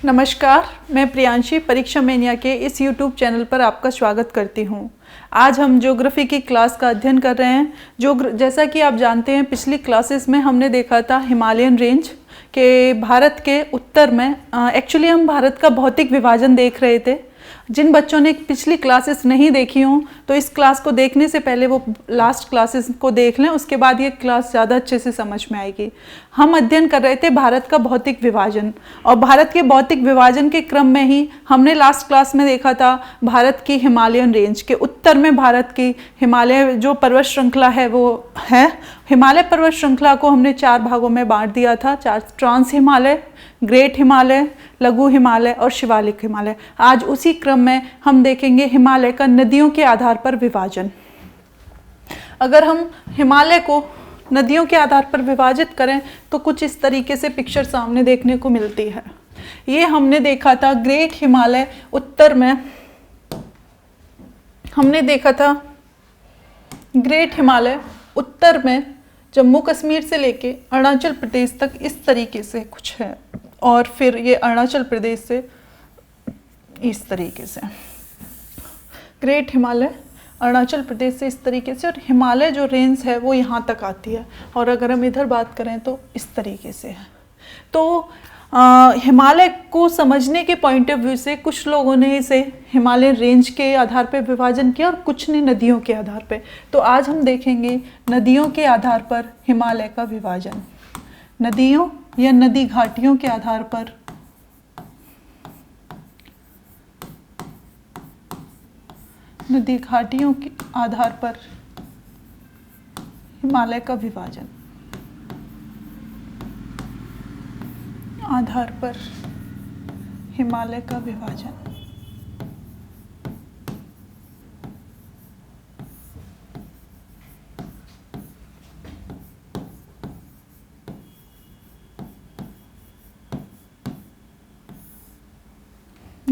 नमस्कार, मैं प्रियांशी परीक्षा मेनिया के इस YouTube चैनल पर आपका स्वागत करती हूँ। आज हम ज्योग्राफी की क्लास का अध्ययन कर रहे हैं। जैसा कि आप जानते हैं, पिछली क्लासेस में हमने देखा था हिमालयन रेंज के भारत के उत्तर में। एक्चुअली हम भारत का भौतिक विभाजन देख रहे थे। जिन बच्चों ने पिछली क्लासेस नहीं देखी हों तो इस क्लास को देखने से पहले वो लास्ट क्लासेस को देख लें, उसके बाद ये क्लास ज़्यादा अच्छे से समझ में आएगी। हम अध्ययन कर रहे थे भारत का भौतिक विभाजन, और भारत के भौतिक विभाजन के क्रम में ही हमने लास्ट क्लास में देखा था भारत की हिमालयन रेंज के उत्तर में भारत की हिमालय जो पर्वत श्रृंखला है वो है। हिमालय पर्वत श्रृंखला को हमने 4 भागों में बांट दिया था, 4: ट्रांस हिमालय, ग्रेट हिमालय, लघु हिमालय और शिवालिक हिमालय। आज उसी क्रम में हम देखेंगे हिमालय का नदियों के आधार पर विभाजन। अगर हम हिमालय को नदियों के आधार पर विभाजित करें तो कुछ इस तरीके से पिक्चर सामने देखने को मिलती है। ये हमने देखा था ग्रेट हिमालय उत्तर में, हमने देखा था ग्रेट हिमालय उत्तर में जम्मू कश्मीर से लेके अरुणाचल प्रदेश तक इस तरीके से कुछ है, और फिर ये अरुणाचल प्रदेश से इस तरीके से ग्रेट हिमालय अरुणाचल प्रदेश से इस तरीके से, और हिमालय जो रेंज है वो यहाँ तक आती है। और अगर हम इधर बात करें तो इस तरीके से है। तो हिमालय को समझने के पॉइंट ऑफ व्यू से कुछ लोगों ने इसे हिमालय रेंज के आधार पर विभाजन किया और कुछ ने नदियों के आधार पर। तो आज हम देखेंगे नदियों के आधार पर हिमालय का विभाजन। नदियों या नदी घाटियों के आधार पर नदी घाटियों के आधार पर हिमालय का विभाजन, आधार पर हिमालय का विभाजन।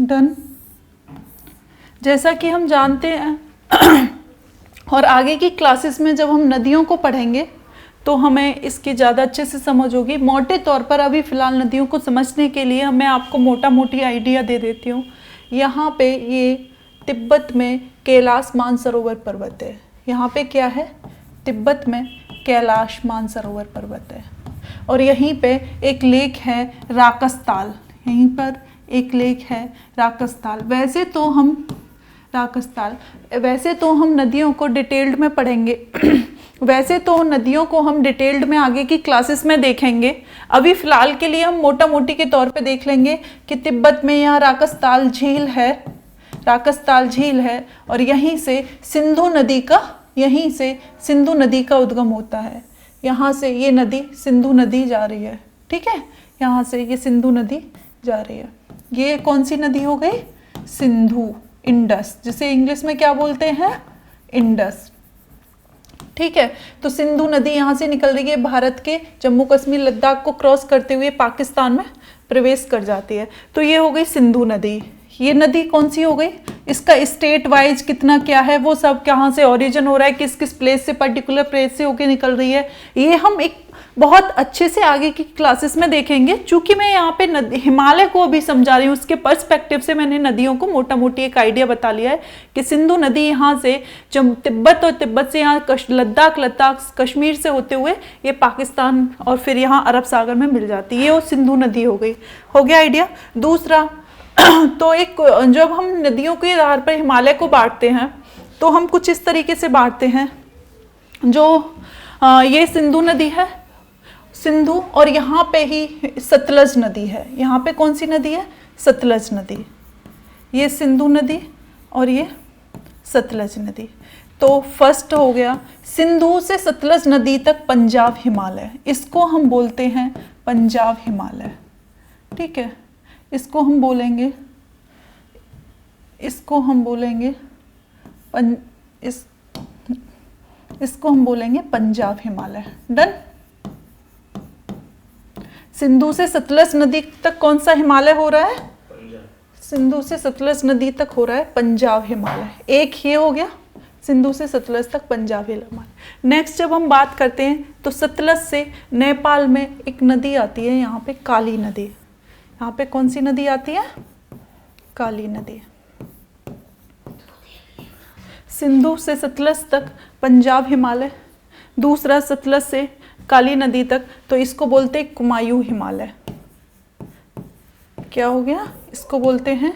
डन। जैसा कि हम जानते हैं और आगे की क्लासेस में जब हम नदियों को पढ़ेंगे तो हमें इसकी ज़्यादा अच्छे से समझ होगी। मोटे तौर पर अभी फ़िलहाल नदियों को समझने के लिए मैं आपको मोटा मोटी आइडिया दे देती हूँ। यहाँ पे ये तिब्बत में कैलाश मानसरोवर पर्वत है। यहाँ पे क्या है? तिब्बत में कैलाश मानसरोवर पर्वत है। और यहीं पे एक लेक है राकसताल, यहीं पर एक लेक है राकसताल। वैसे तो हम नदियों को डिटेल्ड में पढ़ेंगे वैसे तो नदियों को हम डिटेल्ड में आगे की क्लासेस में देखेंगे। अभी फ़िलहाल के लिए हम मोटा मोटी के तौर पे देख लेंगे कि तिब्बत में यहाँ राकसताल झील है और यहीं से सिंधु नदी का उद्गम होता है। यहाँ से ये नदी सिंधु नदी जा रही है, ठीक है। यहाँ से ये सिंधु नदी जा रही है। ये कौन सी नदी हो गई? सिंधु, इंडस, जिसे इंग्लिश में क्या बोलते हैं? इंडस, ठीक है। तो सिंधु नदी यहाँ से निकल रही है, भारत के जम्मू कश्मीर लद्दाख को क्रॉस करते हुए पाकिस्तान में प्रवेश कर जाती है। तो ये हो गई सिंधु नदी। ये नदी कौन सी हो गई? इसका स्टेट वाइज कितना क्या है, वो सब कहाँ से ओरिजिन हो रहा है, किस किस प्लेस से, पर्टिकुलर प्लेस से होके निकल रही है, ये हम एक बहुत अच्छे से आगे की क्लासेस में देखेंगे। चूंकि मैं यहाँ पे हिमालय को अभी समझा रही हूँ, उसके पर्सपेक्टिव से मैंने नदियों को मोटा मोटी एक आइडिया बता लिया है कि सिंधु नदी यहाँ से जब तिब्बत, और तिब्बत से यहाँ लद्दाख कश्मीर से होते हुए ये पाकिस्तान और फिर यहाँ अरब सागर में मिल जाती है। ये वो सिंधु नदी हो गई। हो गया आइडिया। दूसरा तो एक, जब हम नदियों के आधार पर हिमालय को बांटते हैं तो हम कुछ इस तरीके से बांटते हैं। जो ये सिंधु नदी है, सिंधु, और यहाँ पे ही सतलज नदी है। यहाँ पे कौन सी नदी है? सतलज नदी। ये सिंधु नदी और ये सतलज नदी। तो फर्स्ट हो गया सिंधु से सतलज नदी तक पंजाब हिमालय, इसको हम बोलते हैं पंजाब हिमालय, ठीक है। इसको हम बोलेंगे पंजाब हिमालय। डन। सिंधु से सतलज नदी तक कौन सा हिमालय हो रहा है? सिंधु से सतलज नदी तक हो रहा है पंजाब हिमालय। एक ये हो गया सिंधु से सतलज तक पंजाब हिमालय। नेक्स्ट जब हम बात करते हैं तो सतलज से नेपाल में एक नदी आती है, यहाँ पे काली नदी। यहाँ पे कौन सी नदी आती है? काली नदी। सिंधु से सतलज तक पंजाब हिमालय, दूसरा सतलज से काली नदी तक, तो इसको बोलते हैं कुमायूं हिमालय। क्या हो गया? इसको बोलते हैं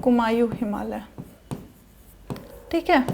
कुमायूं हिमालय। ठीक है।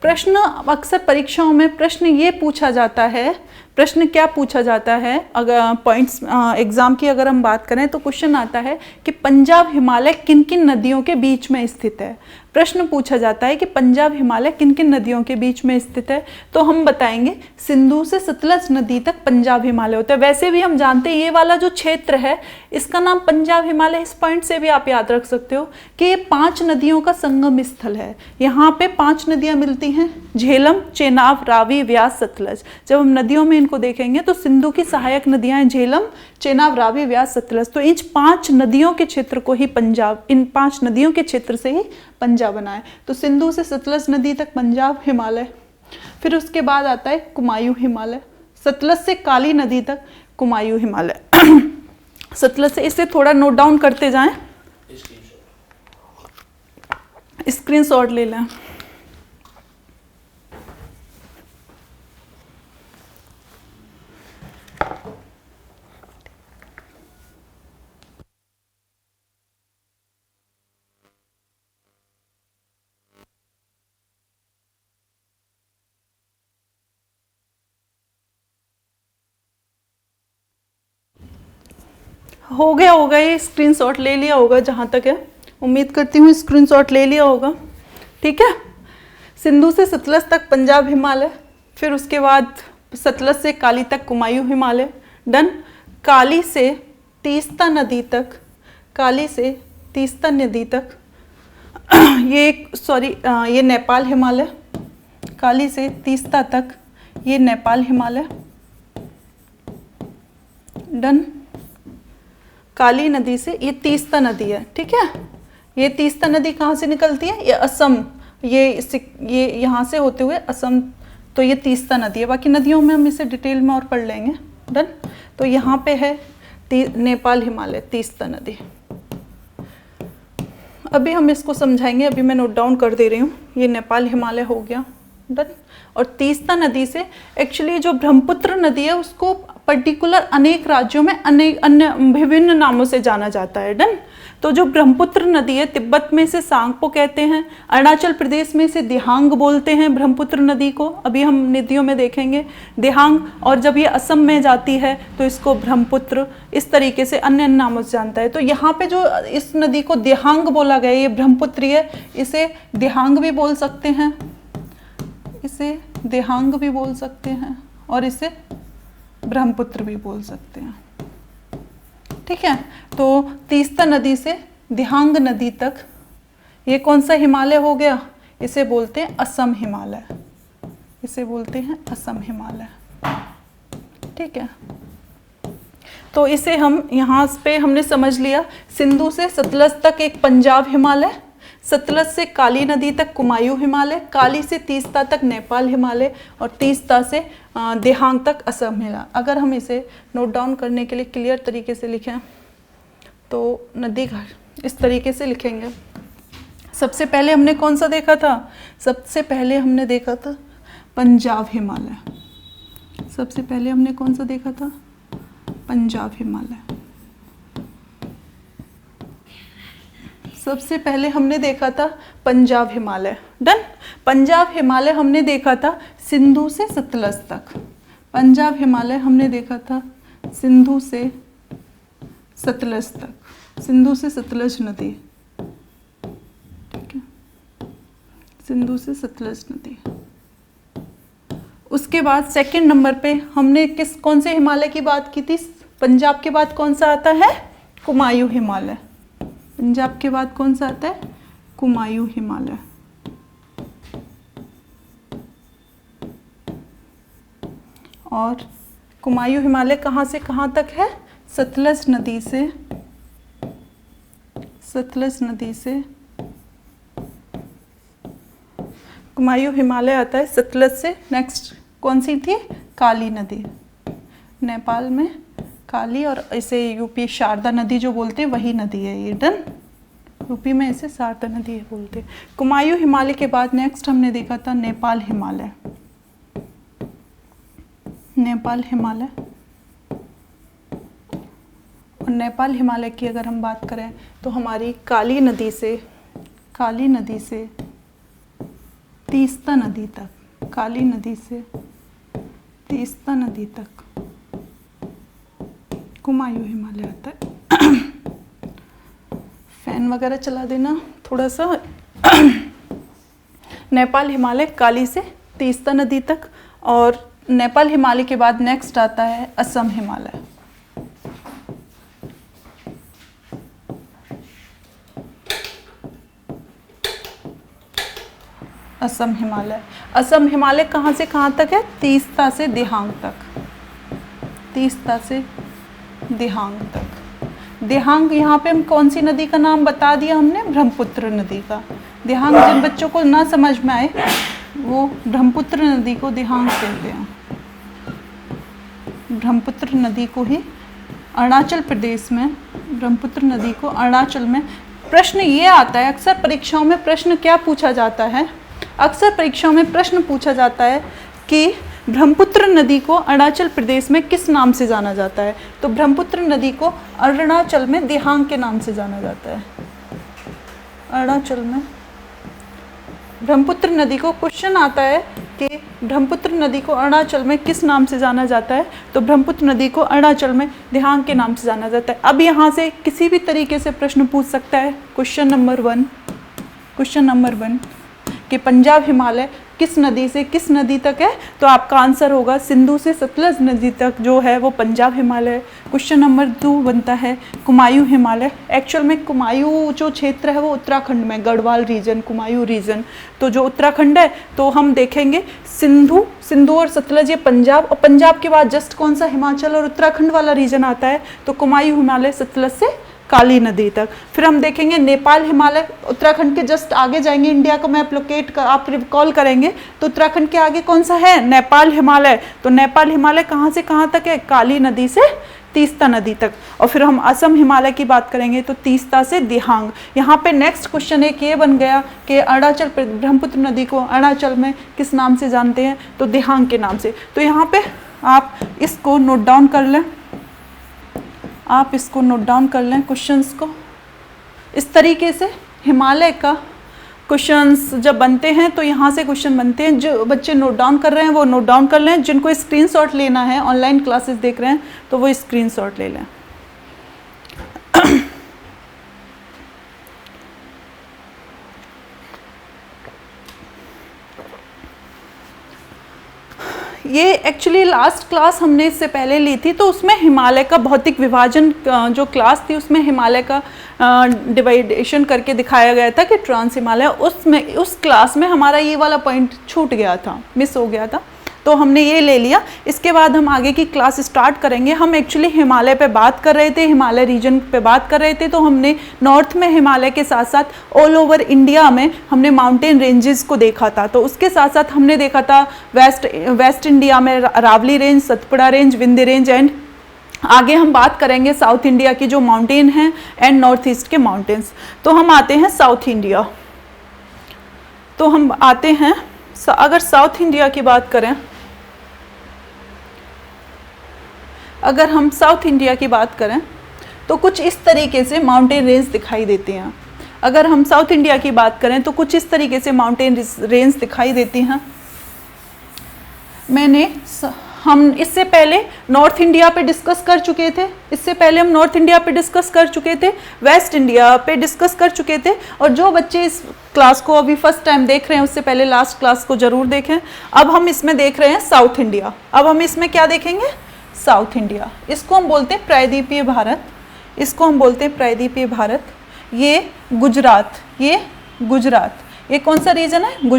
प्रश्न अक्सर परीक्षाओं में प्रश्न ये पूछा जाता है, प्रश्न क्या पूछा जाता है, अगर पॉइंट्स एग्जाम की अगर हम बात करें तो क्वेश्चन आता है कि पंजाब हिमालय किन किन नदियों के बीच में स्थित है। प्रश्न पूछा जाता है कि पंजाब हिमालय किन किन नदियों के बीच में स्थित है, तो हम बताएंगे सिंधु से सतलज नदी तक पंजाब हिमालय होता है। वैसे भी हम जानते हैं ये वाला जो क्षेत्र है इसका नाम पंजाब हिमालय, इस पॉइंट से भी आप याद रख सकते हो कि ये 5 नदियों का संगम स्थल है। यहाँ पे 5 नदियाँ मिलती हैं, झेलम, चेनाब, रावी, व्यास, सतलज। जब हम नदियों में इनको देखेंगे तो सिंधु की सहायक नदियाँ हैं झेलम, चेनाब, रावी, व्यास, सतलज। तो इन 5 नदियों के क्षेत्र को ही पंजाब, इन 5 नदियों के क्षेत्र से ही पंजाब बना है। तो सिंधु से सतलज नदी तक पंजाब हिमालय, फिर उसके बाद आता है कुमायूं हिमालय, सतलज से काली नदी तक कुमायूं हिमालय। सतलज से, इसे थोड़ा नोट डाउन करते जाएं, स्क्रीनशॉट ले लें। हो गया होगा, ये स्क्रीनशॉट ले लिया होगा जहाँ तक है, उम्मीद करती हूँ स्क्रीनशॉट ले लिया होगा। ठीक है। सिंधु से सतलज तक पंजाब हिमालय, फिर उसके बाद सतलज से काली तक कुमायूं हिमालय। डन। काली से तीस्ता नदी तक, काली से तीस्ता नदी तक ये नेपाल हिमालय, काली से तीस्ता तक ये नेपाल हिमालय। डन। काली नदी से ये तीस्ता नदी है। ठीक है। ये तीस्ता नदी कहाँ से निकलती है? ये असम, ये यहाँ से होते हुए असम, तो ये तीस्ता नदी है। बाकी नदियों में हम इसे डिटेल में और पढ़ लेंगे। डन। तो यहाँ पे है नेपाल हिमालय, तीस्ता नदी। अभी हम इसको समझाएंगे, अभी मैं नोट डाउन कर दे रही हूँ। ये नेपाल हिमालय हो गया। डन। और तीस्ता नदी से एक्चुअली जो ब्रह्मपुत्र नदी है उसको पर्टिकुलर अनेक राज्यों में अनेक अन्य विभिन्न नामों से जाना जाता है। डन। तो जो ब्रह्मपुत्र नदी है, तिब्बत में इसे सांगपो कहते हैं, अरुणाचल प्रदेश में इसे दिहांग बोलते हैं ब्रह्मपुत्र नदी को, अभी हम नदियों में देखेंगे दिहांग। और जब ये असम में जाती है तो इसको ब्रह्मपुत्र, इस तरीके से अन्य नामों से जानता है। तो यहाँ पे जो इस नदी को दिहांग बोला गया, ये ब्रह्मपुत्र है, इसे दिहांग भी बोल सकते हैं, इसे दिहांग भी बोल सकते हैं, और इसे ब्रह्मपुत्र भी बोल सकते हैं। ठीक है। तो तीस्ता नदी से दिहांग नदी तक ये कौन सा हिमालय हो गया? इसे बोलते हैं असम हिमालय, इसे बोलते हैं असम हिमालय। ठीक है। तो इसे हम यहाँ पे हमने समझ लिया, सिंधु से सतलज तक एक पंजाब हिमालय, सतलज से काली नदी तक कुमायूं हिमालय, काली से तीस्ता तक नेपाल हिमालय, और तीस्ता से दिहांग तक असम हिमालय। अगर हम इसे नोट डाउन करने के लिए क्लियर तरीके से लिखें तो नदी घाट इस तरीके से लिखेंगे। सबसे पहले हमने कौन सा देखा था? सबसे पहले हमने देखा था पंजाब हिमालय। सबसे पहले हमने कौन सा देखा था? पंजाब हिमालय। सबसे पहले हमने देखा था पंजाब हिमालय। डन। पंजाब हिमालय हमने देखा था सिंधु से सतलज तक। पंजाब हिमालय हमने देखा था सिंधु से सतलज तक, सिंधु से सतलज नदी। ठीक है। सिंधु से सतलज नदी। उसके बाद सेकंड नंबर पे हमने कौन से हिमालय की बात की थी? पंजाब के बाद कौन सा आता है? कुमायूं हिमालय। पंजाब के बाद कौन सा आता है? कुमायूं हिमालय। और कुमायूं हिमालय कहाँ से कहाँ तक है? सतलज नदी से, सतलज नदी से कुमायूं हिमालय आता है सतलज से। नेक्स्ट कौन सी थी? काली नदी। नेपाल में काली, और इसे यूपी शारदा नदी जो बोलते हैं वही नदी है ये, डन। यूपी में इसे शारदा नदी बोलते हैं। कुमायूं हिमालय के बाद नेक्स्ट हमने देखा था नेपाल हिमालय। नेपाल हिमालय, और नेपाल हिमालय की अगर हम बात करें तो हमारी काली नदी से तीस्ता नदी तक, काली नदी से तीस्ता नदी तक कुमायूं हिमालय आता है। फैन वगैरह चला देना थोड़ा सा। नेपाल हिमालय काली से तीस्ता नदी तक, और नेपाल हिमालय के बाद नेक्स्ट आता है असम हिमालय। असम हिमालय, असम हिमालय कहाँ से कहाँ तक है? तीस्ता से दिहांग तक, तीस्ता से दिहांग तक। दिहांग यहाँ पे हम कौन सी नदी का नाम बता दिया हमने? ब्रह्मपुत्र नदी का। दिहांग जिन बच्चों को ना समझ में आए वो ब्रह्मपुत्र नदी को दिहांग कहते हैं। ब्रह्मपुत्र नदी को ही अरुणाचल प्रदेश में, ब्रह्मपुत्र नदी को अरुणाचल में। प्रश्न ये आता है अक्सर परीक्षाओं में, प्रश्न क्या पूछा जाता है? अक्सर परीक्षाओं में प्रश्न पूछा जाता है कि ब्रह्मपुत्र नदी को अरुणाचल प्रदेश में किस नाम से जाना जाता है? तो ब्रह्मपुत्र नदी को अरुणाचल में दिहांग के नाम से जाना जाता है। अरुणाचल में ब्रह्मपुत्र नदी को क्वेश्चन आता है कि ब्रह्मपुत्र नदी को अरुणाचल में किस नाम से जाना जाता है? तो ब्रह्मपुत्र नदी को अरुणाचल में दिहांग के नाम से जाना जाता है। अब यहाँ से किसी भी तरीके से प्रश्न पूछ सकता है। क्वेश्चन नंबर 1 कि पंजाब हिमालय किस नदी से किस नदी तक है? तो आपका आंसर होगा सिंधु से सतलज नदी तक जो है वो पंजाब हिमालय है। क्वेश्चन नंबर 2 बनता है कुमायूं हिमालय। एक्चुअल में कुमायूं जो क्षेत्र है वो उत्तराखंड में, गढ़वाल रीजन, कुमायूं रीजन, तो जो उत्तराखंड है, तो हम देखेंगे सिंधु और सतलज ये पंजाब, और पंजाब के बाद जस्ट कौन सा? हिमाचल और उत्तराखंड वाला रीजन आता है। तो कुमायूं हिमालय सतलज से काली नदी तक। फिर हम देखेंगे नेपाल हिमालय, उत्तराखंड के जस्ट आगे जाएंगे, इंडिया का मैप लोकेट कर आप रिकॉल करेंगे तो उत्तराखंड के आगे कौन सा है? नेपाल हिमालय। तो नेपाल हिमालय कहाँ से कहाँ तक है? काली नदी से तीस्ता नदी तक। और फिर हम असम हिमालय की बात करेंगे तो तीस्ता से दिहांग। यहाँ पे नेक्स्ट क्वेश्चन एक ये बन गया कि अरुणाचल ब्रह्मपुत्र नदी को अरुणाचल में किस नाम से जानते हैं? तो दिहांग के नाम से। तो यहाँ पे आप इसको नोट डाउन कर लें, आप इसको नोट डाउन कर लें क्वेश्चंस को। इस तरीके से हिमालय का क्वेश्चंस जब बनते हैं तो यहाँ से क्वेश्चन बनते हैं। जो बच्चे नोट डाउन कर रहे हैं वो नोट डाउन कर लें, जिनको स्क्रीनशॉट लेना है, ऑनलाइन क्लासेस देख रहे हैं तो वो स्क्रीनशॉट ले लें। ये एक्चुअली लास्ट क्लास हमने इससे पहले ली थी, तो उसमें हिमालय का भौतिक विभाजन जो क्लास थी उसमें हिमालय का डिवाइडेशन करके दिखाया गया था कि ट्रांस हिमालय। उस क्लास में हमारा ये वाला पॉइंट छूट गया था, मिस हो गया था, तो हमने ये ले लिया। इसके बाद हम आगे की क्लास स्टार्ट करेंगे। हम एक्चुअली हिमालय पे बात कर रहे थे, हिमालय रीजन पे बात कर रहे थे, तो हमने नॉर्थ में हिमालय के साथ साथ ऑल ओवर इंडिया में हमने माउंटेन रेंजेस को देखा था। तो उसके साथ साथ हमने देखा था वेस्ट इंडिया में Aravalli range, Satpura range, Vindhya range, and आगे हम बात करेंगे साउथ इंडिया की जो माउंटेन हैं एंड नॉर्थ ईस्ट के माउंटेन्स। तो हम आते हैं साउथ इंडिया। तो हम आते हैं, अगर साउथ इंडिया की बात करें, अगर हम साउथ इंडिया की बात करें तो कुछ इस तरीके से माउंटेन रेंज दिखाई देती हैं। अगर हम साउथ इंडिया की बात करें तो कुछ इस तरीके से माउंटेन रेंज दिखाई देती हैं। हम इससे पहले नॉर्थ इंडिया पे डिस्कस कर चुके थे, वेस्ट इंडिया पे डिस्कस कर चुके थे। और जो बच्चे इस क्लास को अभी फर्स्ट टाइम देख रहे हैं उससे पहले लास्ट क्लास को जरूर देखें। अब हम इसमें देख रहे हैं साउथ इंडिया। अब हम इसमें क्या देखेंगे? South India. इसको हम बोलते हैं प्रायद्वीपीय भारत, इसको हम बोलते हैं प्रायद्वीपीय भारत। ये गुजरात, ये कौन सा रीजन है?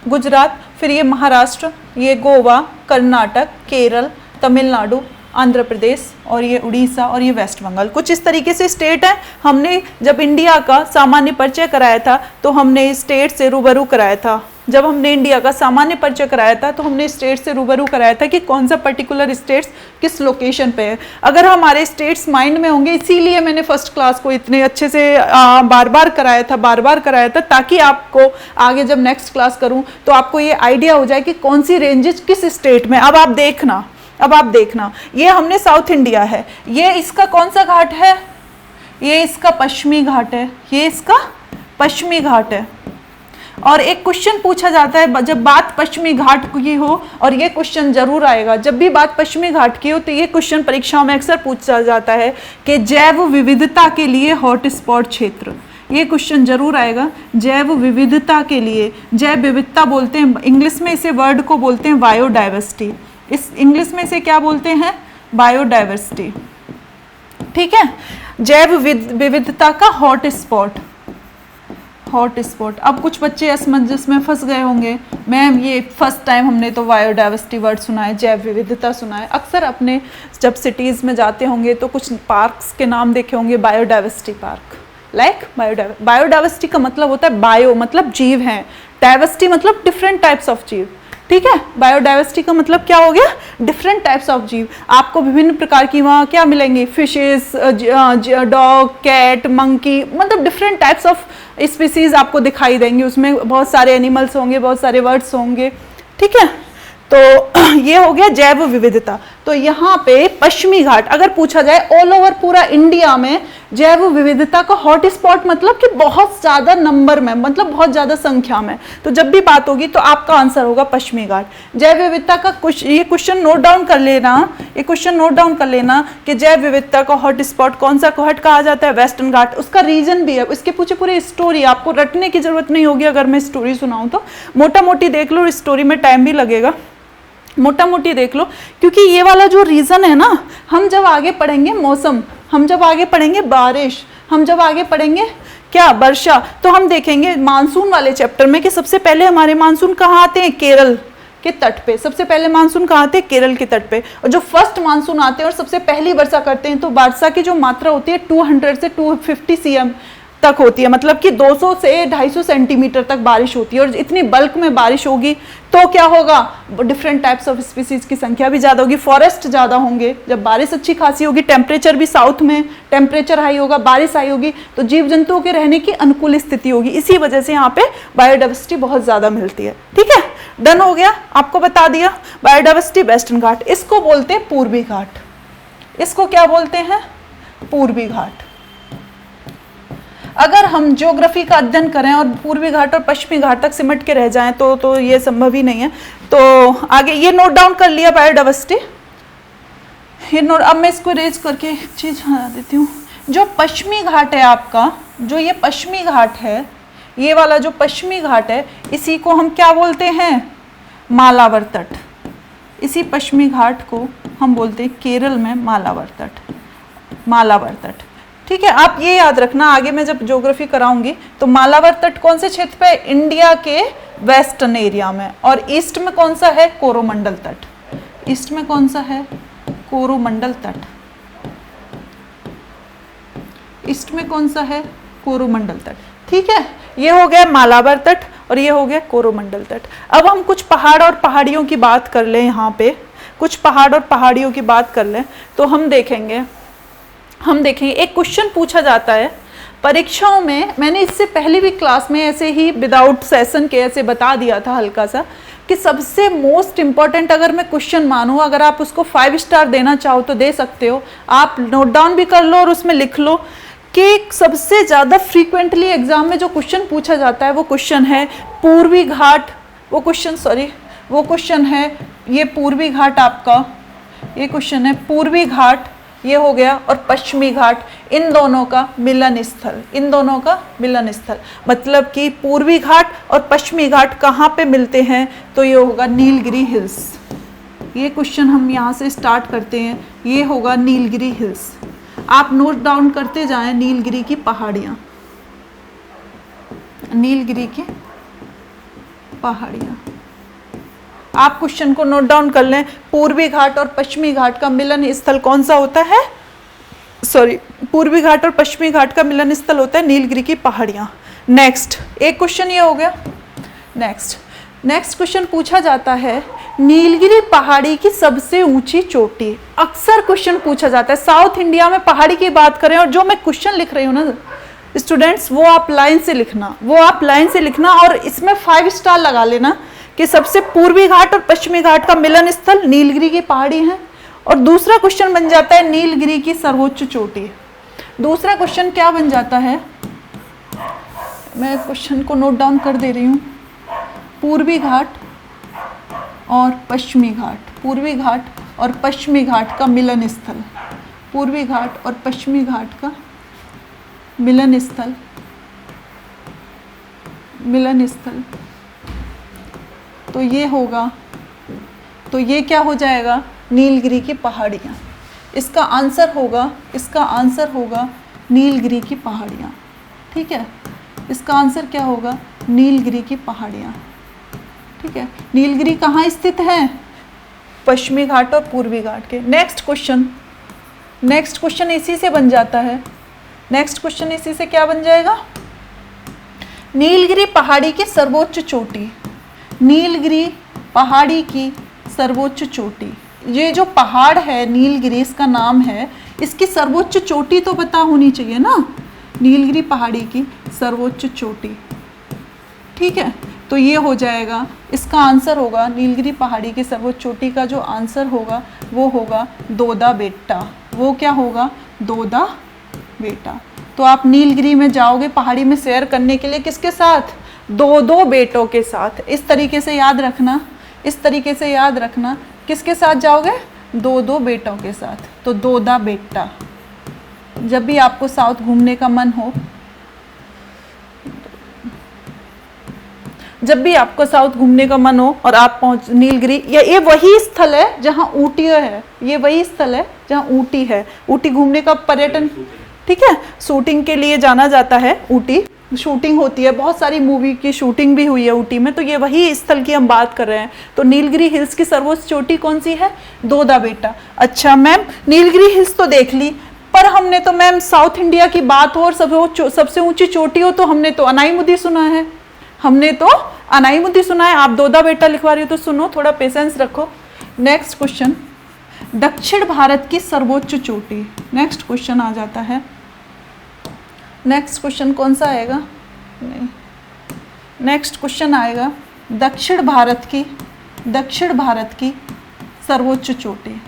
गुजरात। फिर ये महाराष्ट्र, ये गोवा, कर्नाटक, केरल, तमिलनाडु, आंध्र प्रदेश, और ये उड़ीसा, और ये वेस्ट बंगाल। कुछ इस तरीके से स्टेट है। हमने जब इंडिया का सामान्य परिचय कराया था तो हमने स्टेट से रूबरू कराया था, जब हमने इंडिया का सामान्य परिचय कराया था तो हमने स्टेट से रूबरू कराया था कि कौन सा पर्टिकुलर स्टेट्स किस लोकेशन पे है। अगर हमारे स्टेट्स माइंड में होंगे, इसीलिए मैंने फर्स्ट क्लास को इतने अच्छे से बार बार कराया था ताकि आपको आगे जब नेक्स्ट क्लास करूं तो आपको ये आइडिया हो जाए कि कौन सी रेंजेस किस स्टेट में। अब आप देखना ये हमने साउथ इंडिया है, ये इसका कौन सा घाट है, ये इसका पश्चिमी घाट है, ये इसका पश्चिमी घाट है। और एक क्वेश्चन पूछा जाता है जब बात पश्चिमी घाट की हो, और ये क्वेश्चन जरूर आएगा जब भी बात पश्चिमी घाट की हो, तो ये क्वेश्चन परीक्षाओं में अक्सर पूछा जाता है कि जैव विविधता के लिए हॉट स्पॉट क्षेत्र। ये क्वेश्चन जरूर आएगा, जैव विविधता के लिए। जैव विविधता बोलते हैं इंग्लिश में, इसे वर्ड को बोलते हैं बायोडाइवर्सिटी। इस इंग्लिश में इसे क्या बोलते हैं, बायोडाइवर्सिटी। ठीक है, जैव विविधता का हॉट स्पॉट। अब कुछ बच्चे असमंजस में फंस गए होंगे, मैम ये फर्स्ट टाइम हमने तो बायोडाइवर्सिटी वर्ड सुना है, जैव विविधता सुना है। अक्सर अपने जब सिटीज़ में जाते होंगे तो कुछ पार्क्स के नाम देखे होंगे, बायोडाइवर्सिटी पार्क, लाइक बायोडाइवर्सिटी का मतलब होता है बायो मतलब जीव हैं, डाइवर्सिटी मतलब डिफरेंट टाइप्स ऑफ जीव। ठीक है, बायोडाइवर्सिटी का मतलब क्या हो गया, डिफरेंट टाइप्स ऑफ जीव। आपको विभिन्न प्रकार की वहाँ क्या मिलेंगी, फिशेस, डॉग, कैट, मंकी, मतलब डिफरेंट टाइप्स ऑफ स्पीसीज आपको दिखाई देंगे। उसमें बहुत सारे एनिमल्स होंगे, बहुत सारे वर्ड्स होंगे। ठीक है, तो ये हो गया जैव विविधता। तो यहाँ पे पश्चिमी घाट अगर पूछा जाए ऑल ओवर पूरा इंडिया में जैव विविधता का हॉट स्पॉट मतलब कि बहुत ज्यादा नंबर में, मतलब बहुत ज्यादा संख्या में, तो जब भी बात होगी तो आपका आंसर होगा पश्चिमी घाट। जैव विविधता का ये क्वेश्चन नोट डाउन कर लेना कि जैव विविधता का हॉट स्पॉट कौन सा घाट कहा जाता है, वेस्टर्न घाट। उसका रीजन भी है, इसके पीछे पूरी स्टोरी, आपको रटने की जरूरत नहीं होगी। अगर मैं स्टोरी सुनाऊं तो मोटा मोटी देख लो, स्टोरी में टाइम भी लगेगा, मोटा मोटी देख लो, क्योंकि ये वाला जो रीजन है ना, हम जब आगे पढ़ेंगे मौसम, हम जब आगे पढ़ेंगे बारिश, हम जब आगे पढ़ेंगे क्या, वर्षा, तो हम देखेंगे मानसून वाले चैप्टर में कि सबसे पहले हमारे मानसून कहाँ आते हैं, केरल के तट पे। सबसे पहले मानसून कहाँ आते हैं, केरल के तट पे। और जो फर्स्ट मानसून आते हैं और सबसे पहली वर्षा करते हैं, तो वर्षा की जो मात्रा होती है 200 से 250 cm तक होती है, मतलब कि 200 से 250 सेंटीमीटर तक बारिश होती है। और इतनी बल्क में बारिश होगी तो क्या होगा, डिफरेंट टाइप्स ऑफ स्पीसीज की संख्या भी ज़्यादा होगी, फॉरेस्ट ज़्यादा होंगे। जब बारिश अच्छी खासी होगी, टेम्परेचर भी साउथ में टेम्परेचर हाई होगा, बारिश हाई होगी, तो जीव जंतुओं के रहने की अनुकूल स्थिति होगी। इसी वजह से यहाँ पे बायोडाइवर्सिटी बहुत ज़्यादा मिलती है। ठीक है, डन हो गया, आपको बता दिया। बायोडाइवर्सिटी वेस्टर्न घाट, इसको बोलते हैं पूर्वी घाट। इसको क्या बोलते हैं, पूर्वी घाट। अगर हम ज्योग्राफी का अध्ययन करें और पूर्वी घाट और पश्चिमी घाट तक सिमट के रह जाएं तो ये संभव ही नहीं है। तो आगे ये नोट डाउन कर लिया बायोडाइवर्सिटी, ये नोट। अब मैं इसको रेज करके एक चीज बता देती हूँ। जो पश्चिमी घाट है आपका, जो ये पश्चिमी घाट है, ये वाला जो पश्चिमी घाट है, इसी को हम क्या बोलते हैं, मालावर तट। इसी पश्चिमी घाट को हम बोलते हैं केरल में मालावर तट, मालावर तट। ठीक है, आप ये याद रखना, आगे मैं जब ज्योग्राफी कराऊंगी तो मालावर तट कौन से क्षेत्र पे, इंडिया के वेस्टर्न एरिया में। और ईस्ट में कौन सा है, कोरोमंडल तट। ईस्ट में कौन सा है, कोरोमंडल तट। ईस्ट में कौन सा है, कोरोमंडल तट। ठीक है, ये हो गया मालावर तट और ये हो गया कोरोमंडल तट। अब हम कुछ पहाड़ और पहाड़ियों की बात कर लें, यहाँ पे कुछ पहाड़ और पहाड़ियों की बात कर लें तो हम देखेंगे एक क्वेश्चन पूछा जाता है परीक्षाओं में। मैंने इससे पहले भी क्लास में ऐसे ही विदाउट सेशन के ऐसे बता दिया था हल्का सा, कि सबसे मोस्ट इंपॉर्टेंट अगर मैं क्वेश्चन मानूं, अगर आप उसको 5 स्टार देना चाहो तो दे सकते हो, आप नोट डाउन भी कर लो और उसमें लिख लो कि सबसे ज़्यादा फ्रीक्वेंटली एग्जाम में जो क्वेश्चन पूछा जाता है वो क्वेश्चन है पूर्वी घाट। वो क्वेश्चन है ये पूर्वी घाट, आपका ये क्वेश्चन है पूर्वी घाट, ये हो गया, और पश्चिमी घाट, इन दोनों का मिलन स्थल, इन दोनों का मिलन स्थल। मतलब कि पूर्वी घाट और पश्चिमी घाट कहाँ पे मिलते हैं, तो ये होगा नीलगिरी हिल्स। ये क्वेश्चन हम यहाँ से स्टार्ट करते हैं, ये होगा नीलगिरी हिल्स। आप नोट डाउन करते जाएं, नीलगिरी की पहाड़ियाँ, नीलगिरी की पहाड़ियाँ। आप क्वेश्चन को नोट डाउन कर लें, पूर्वी घाट और पश्चिमी घाट का मिलन स्थल कौन सा होता है, पूर्वी घाट और पश्चिमी घाट का मिलन स्थल होता है नीलगिरी की पहाड़ियाँ। नेक्स्ट एक क्वेश्चन ये हो गया। नेक्स्ट नेक्स्ट क्वेश्चन पूछा जाता है, नीलगिरी पहाड़ी की सबसे ऊंची चोटी। अक्सर क्वेश्चन पूछा जाता है, साउथ इंडिया में पहाड़ी की बात करें, और जो मैं क्वेश्चन लिख रही हूँ ना स्टूडेंट्स, वो आप लाइन से लिखना, और इसमें 5 स्टार लगा लेना कि सबसे पूर्वी घाट और पश्चिमी घाट का मिलन स्थल नीलगिरी की पहाड़ी है। और दूसरा क्वेश्चन बन जाता है नीलगिरी की सर्वोच्च चोटी। दूसरा क्वेश्चन क्या बन जाता है, मैं क्वेश्चन को नोट डाउन कर दे रही हूँ, पूर्वी घाट और पश्चिमी घाट, पूर्वी घाट और पश्चिमी घाट का मिलन स्थल, पूर्वी घाट और पश्चिमी घाट का मिलन स्थल, तो ये होगा, तो ये क्या हो जाएगा, नीलगिरी की पहाड़ियाँ। इसका आंसर होगा नीलगिरी की पहाड़ियाँ। ठीक है, इसका आंसर क्या होगा, नीलगिरी की पहाड़ियाँ। ठीक है, नीलगिरी कहाँ स्थित है, पश्चिमी घाट और पूर्वी घाट के। नेक्स्ट क्वेश्चन इसी से बन जाता है, नेक्स्ट क्वेश्चन इसी से क्या बन जाएगा, नीलगिरी पहाड़ी की सर्वोच्च चोटी, नीलगिरी पहाड़ी की सर्वोच्च चोटी। ये जो पहाड़ है नीलगिरी, इसका नाम है, इसकी सर्वोच्च चोटी तो पता होनी चाहिए ना, नीलगिरी पहाड़ी की सर्वोच्च चोटी। ठीक है, तो ये हो जाएगा, इसका आंसर होगा नीलगिरी पहाड़ी की सर्वोच्च चोटी का जो आंसर होगा वो होगा दोदा बेट्टा। वो क्या होगा, दोदा बेटा। तो आप नीलगिरी में जाओगे पहाड़ी में सैर करने के लिए किसके साथ, 2 बेटों के साथ। इस तरीके से याद रखना, किसके साथ जाओगे, 2 बेटों के साथ। तो दोदा बेटा। जब भी आपको साउथ घूमने का मन हो, और आप पहुंच नीलगिरी, या ये वही स्थल है जहां ऊटी है, ऊटी घूमने का पर्यटन। ठीक है, शूटिंग के लिए जाना जाता है ऊटी, शूटिंग होती है, बहुत सारी मूवी की शूटिंग भी हुई है ऊटी में, तो ये वही स्थल की हम बात कर रहे हैं। तो नीलगिरी हिल्स की सर्वोच्च चोटी कौन सी है, दोदा बेटा। अच्छा मैम, नीलगिरी हिल्स तो देख ली, पर हमने तो मैम साउथ इंडिया की बात हो और सबसे ऊंची चोटी हो, तो हमने तो अनाईमुदी सुना है, आप दोदा बेटा लिखवा रही हो तो सुनो, थोड़ा पेशेंस रखो। नेक्स्ट क्वेश्चन, दक्षिण भारत की सर्वोच्च चोटी। नेक्स्ट क्वेश्चन आ जाता है, नेक्स्ट क्वेश्चन कौन सा आएगा, नहीं, नेक्स्ट क्वेश्चन आएगा दक्षिण भारत की सर्वोच्च चोटी,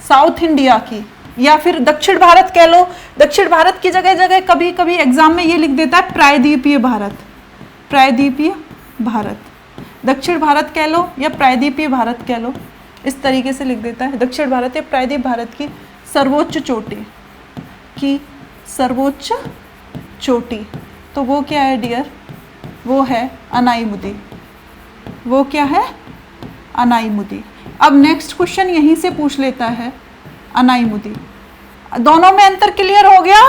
साउथ इंडिया की, या फिर दक्षिण भारत कह लो। दक्षिण भारत की जगह कभी कभी एग्जाम में ये लिख देता है प्रायद्वीपीय भारत, दक्षिण भारत कह लो या प्रायद्वीपीय भारत कह लो, इस तरीके से लिख देता है दक्षिण भारत या प्रायद्वीप भारत की सर्वोच्च चोटी। तो वो क्या है डियर, वो है अनाईमुदी, अब नेक्स्ट क्वेश्चन यहीं से पूछ लेता है, अनाईमुदी। दोनों में अंतर क्लियर हो गया,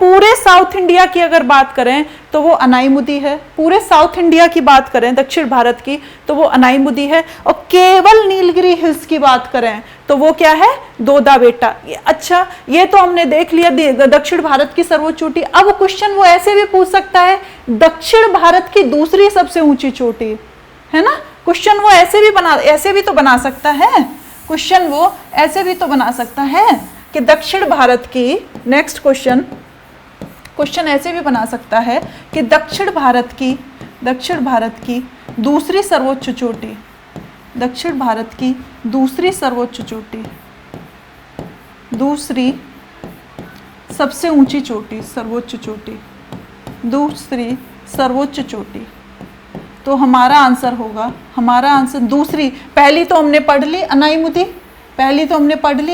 पूरे साउथ इंडिया की अगर बात करें तो वो अनाईमुदी है, पूरे साउथ इंडिया की बात करें दक्षिण भारत की तो वो अनाईमुदी है, और केवल नीलगिरी हिल्स की बात करें तो वो क्या है, दोदा बेटा। अच्छा, ये तो हमने देख लिया दक्षिण भारत की सर्वोच्च चोटी। अब क्वेश्चन वो ऐसे भी पूछ सकता है, दक्षिण भारत की दूसरी सबसे ऊंची चोटी, है ना। क्वेश्चन वो ऐसे भी तो बना सकता है, कि दक्षिण भारत की, नेक्स्ट क्वेश्चन ऐसे भी बना सकता है कि दक्षिण भारत की दूसरी सर्वोच्च चोटी, दूसरी सबसे ऊंची चोटी, दूसरी सर्वोच्च चोटी। तो हमारा आंसर दूसरी, पहली तो हमने पढ़ ली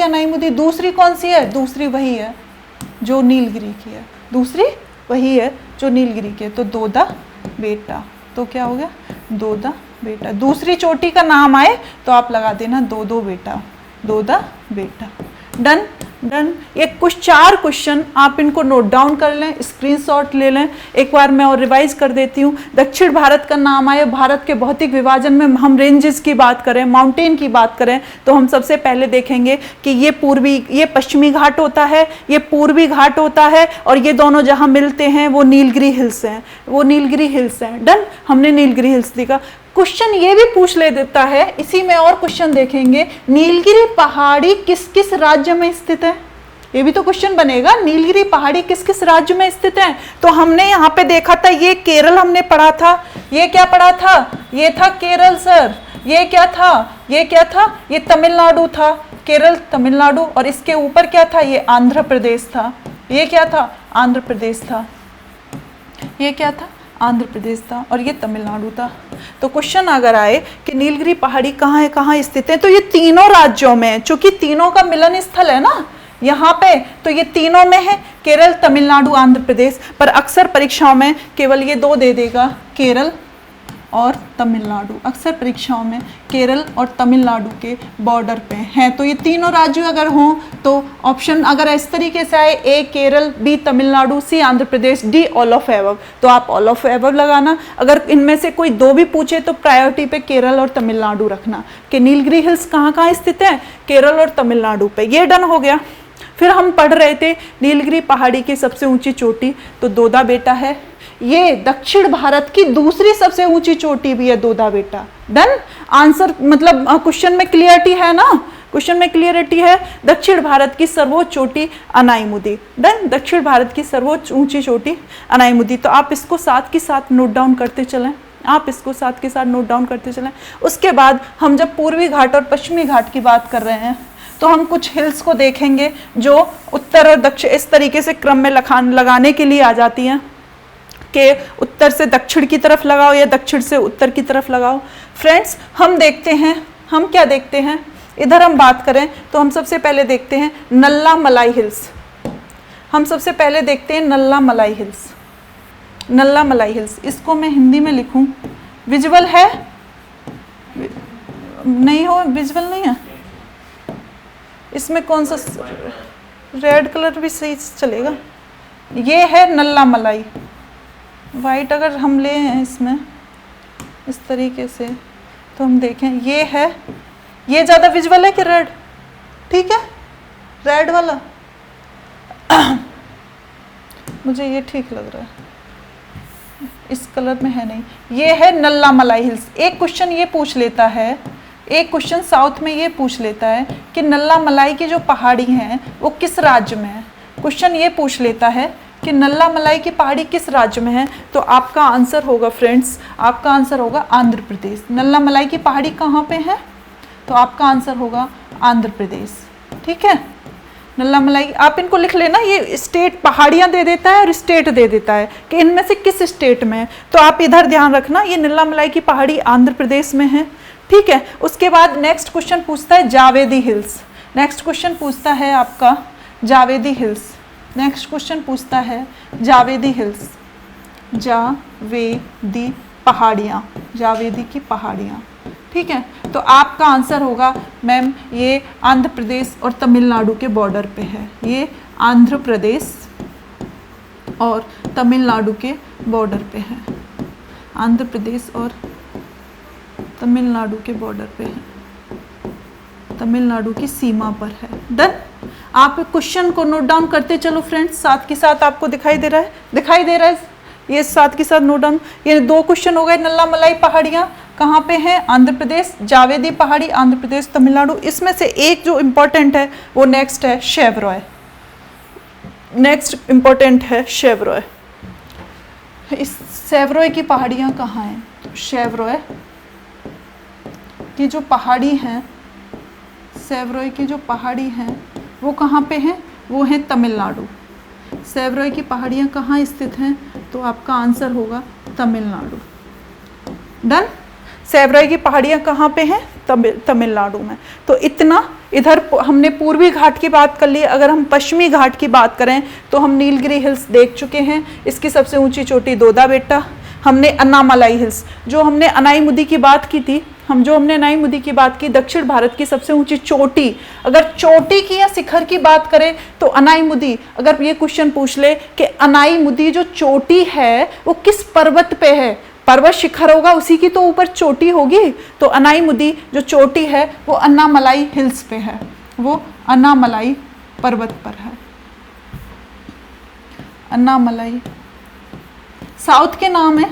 अनाईमुदी, दूसरी कौन सी है, दूसरी वही है जो नीलगिरी की है, तो दोदा बेटा। तो क्या हो गया, दोदा बेटा। दूसरी चोटी का नाम आए तो आप लगा देना दोदा बेटा। डन। डन। ये कुछ 4 क्वेश्चन आप इनको नोट डाउन कर लें, स्क्रीनशॉट ले लें। एक बार मैं और रिवाइज कर देती हूँ। दक्षिण भारत का नाम आए, भारत के भौतिक विभाजन में हम रेंजेस की बात करें, माउंटेन की बात करें, तो हम सबसे पहले देखेंगे कि ये पश्चिमी घाट होता है, ये पूर्वी घाट होता है, और ये दोनों जहाँ मिलते हैं वो नीलगिरी हिल्स हैं, वो नीलगिरी हिल्स हैं। डन, हमने नीलगिरी हिल्स देखा। क्वेश्चन ये भी पूछ ले देता है, इसी में और क्वेश्चन देखेंगे, नीलगिरी पहाड़ी किस किस राज्य में स्थित है। ये भी तो क्वेश्चन बनेगा, नीलगिरी पहाड़ी किस किस राज्य में स्थित है। तो हमने यहाँ पे देखा था, ये केरल हमने पढ़ा था। ये क्या पढ़ा था? ये था केरल सर। ये क्या था? ये क्या था? ये तमिलनाडु था। केरल, तमिलनाडु, और इसके ऊपर क्या था? ये आंध्र प्रदेश था। ये क्या था? आंध्र प्रदेश था। ये क्या था? आंध्र प्रदेश था, और ये तमिलनाडु था। तो क्वेश्चन अगर आए कि नीलगिरी पहाड़ी कहाँ है, कहाँ स्थित है, तो ये तीनों राज्यों में, चूंकि तीनों का मिलन स्थल है ना यहाँ पे, तो ये तीनों में है, केरल, तमिलनाडु, आंध्र प्रदेश। पर अक्सर परीक्षाओं में केवल ये 2 दे देगा, केरल और तमिलनाडु। अक्सर परीक्षाओं में केरल और तमिलनाडु के बॉर्डर पे हैं। तो ये तीनों राज्य अगर हों तो ऑप्शन अगर इस तरीके से आए, A Kerala, B Tamil Nadu, C Andhra Pradesh, D all of above, तो आप ऑल ऑफ एबव लगाना। अगर इनमें से कोई 2 भी पूछे तो प्रायोरिटी पे केरल और तमिलनाडु रखना कि नीलगिरी हिल्स कहाँ कहाँ स्थित है, केरल और तमिलनाडु पे। ये डन हो गया। फिर हम पढ़ रहे थे नीलगिरी पहाड़ी की सबसे ऊंची चोटी तो दोदा बेटा है। ये दक्षिण भारत की दूसरी सबसे ऊंची चोटी भी है, दोदा बेटा। डन। आंसर मतलब क्वेश्चन में क्लियरिटी है ना, क्वेश्चन में क्लियरिटी है। दक्षिण भारत की सर्वोच्च चोटी अनाईमुदी। डन। दक्षिण भारत की सर्वोच्च ऊंची चोटी अनाईमुदी। तो आप इसको साथ के साथ नोट डाउन करते चलें, आप इसको साथ के साथ नोट डाउन करते चलें। उसके बाद हम जब पूर्वी घाट और पश्चिमी घाट की बात कर रहे हैं तो हम कुछ हिल्स को देखेंगे जो उत्तर और दक्षिण इस तरीके से क्रम में लगाने के लिए आ जाती हैं कि उत्तर से दक्षिण की तरफ लगाओ या दक्षिण से उत्तर की तरफ लगाओ। फ्रेंड्स, हम देखते हैं, हम क्या देखते हैं, इधर हम बात करें तो हम सबसे पहले देखते हैं नल्ला मलाई हिल्स। हम सबसे पहले देखते हैं नल्ला मलाई हिल्स। नल्ला मलाई हिल्स, इसको मैं हिंदी में लिखूं, विजुअल है? नहीं हो, विजुअल नहीं है। इसमें कौन सा रेड कलर भी सही चलेगा? ये है नल्ला मलाई। वाइट अगर हम ले हैं इसमें इस तरीके से तो हम देखें ये है, ये ज़्यादा विजुअल है कि रेड? ठीक है, रेड वाला मुझे ये ठीक लग रहा है, इस कलर में है नहीं। ये है नल्ला मलाई हिल्स। एक क्वेश्चन ये पूछ लेता है, एक क्वेश्चन साउथ में ये पूछ लेता है कि नल्ला मलाई की जो पहाड़ी हैं वो किस राज्य में है। क्वेश्चन ये पूछ लेता है कि नल्ला मलाई की पहाड़ी किस राज्य में है, तो आपका आंसर होगा फ्रेंड्स, आपका आंसर होगा आंध्र प्रदेश। नल्ला मलाई की पहाड़ी कहाँ पे है, तो आपका आंसर होगा आंध्र प्रदेश। ठीक है, नल्ला मलाई आप इनको लिख लेना। ये स्टेट पहाड़ियाँ दे देता है और स्टेट दे देता है कि इनमें से किस स्टेट में है, तो आप इधर ध्यान रखना, ये नल्ला मलाई की पहाड़ी आंध्र प्रदेश में है। ठीक है, उसके बाद नेक्स्ट क्वेश्चन पूछता है जावेदी हिल्स। नेक्स्ट क्वेश्चन पूछता है आपका जावेदी हिल्स। नेक्स्ट क्वेश्चन पूछता है जावेदी हिल्स, जावेदी पहाड़ियाँ, जावेदी की पहाड़ियाँ। ठीक है, तो आपका आंसर होगा मैम ये आंध्र प्रदेश और तमिलनाडु के बॉर्डर पे है। ये आंध्र प्रदेश और तमिलनाडु के बॉर्डर पे है, आंध्र प्रदेश और तमिलनाडु के बॉर्डर पे है, तमिलनाडु की सीमा पर है। डन। आप क्वेश्चन को नोट डाउन करते चलो फ्रेंड्स, साथ के साथ आपको दिखाई दे रहा है, दिखाई दे रहा है, ये साथ के साथ नोट डाउन। ये 2 क्वेश्चन हो गए। नल्ला मलाई पहाड़ियाँ कहाँ पे हैं, आंध्र प्रदेश। जावेदी पहाड़ी आंध्र प्रदेश, तमिलनाडु। इसमें से एक जो इम्पोर्टेंट है वो नेक्स्ट है शेवरॉय। नेक्स्ट इम्पोर्टेंट है शेवरॉय। इस शेवरॉय की पहाड़ियाँ कहाँ हैं, तो शेवरॉय की जो पहाड़ी हैं, शेवरॉय की जो पहाड़ी हैं वो कहाँ पे हैं, वो है तमिलनाडु। शेवरॉय की पहाड़ियाँ कहाँ स्थित हैं, तो आपका आंसर होगा तमिलनाडु। डन। शेवरॉय की पहाड़ियाँ कहाँ पे हैं, तमिलनाडु में। तो इतना इधर हमने पूर्वी घाट की बात कर ली। अगर हम पश्चिमी घाट की बात करें तो हम नीलगिरी हिल्स देख चुके हैं, इसकी सबसे ऊंची चोटी दोदा बेटा। हमने अन्नामलाई हिल्स, जो हमने अनाईमुदी की बात की थी हम जो हमने अनाई मुदी की बात की, दक्षिण भारत की सबसे ऊंची चोटी, अगर चोटी की या शिखर की बात करें तो अनाई मुदी, अगर ये क्वेश्चन पूछ ले कि अनाई मुदी जो चोटी है वो किस पर्वत पे है, पर्वत शिखर होगा उसी की तो ऊपर चोटी होगी, तो अनाई मुदी जो चोटी है वो अन्नामलाई हिल्स पे है, वो अन्नामलाई पर्वत पर है, अन्नामलाई साउथ के नाम है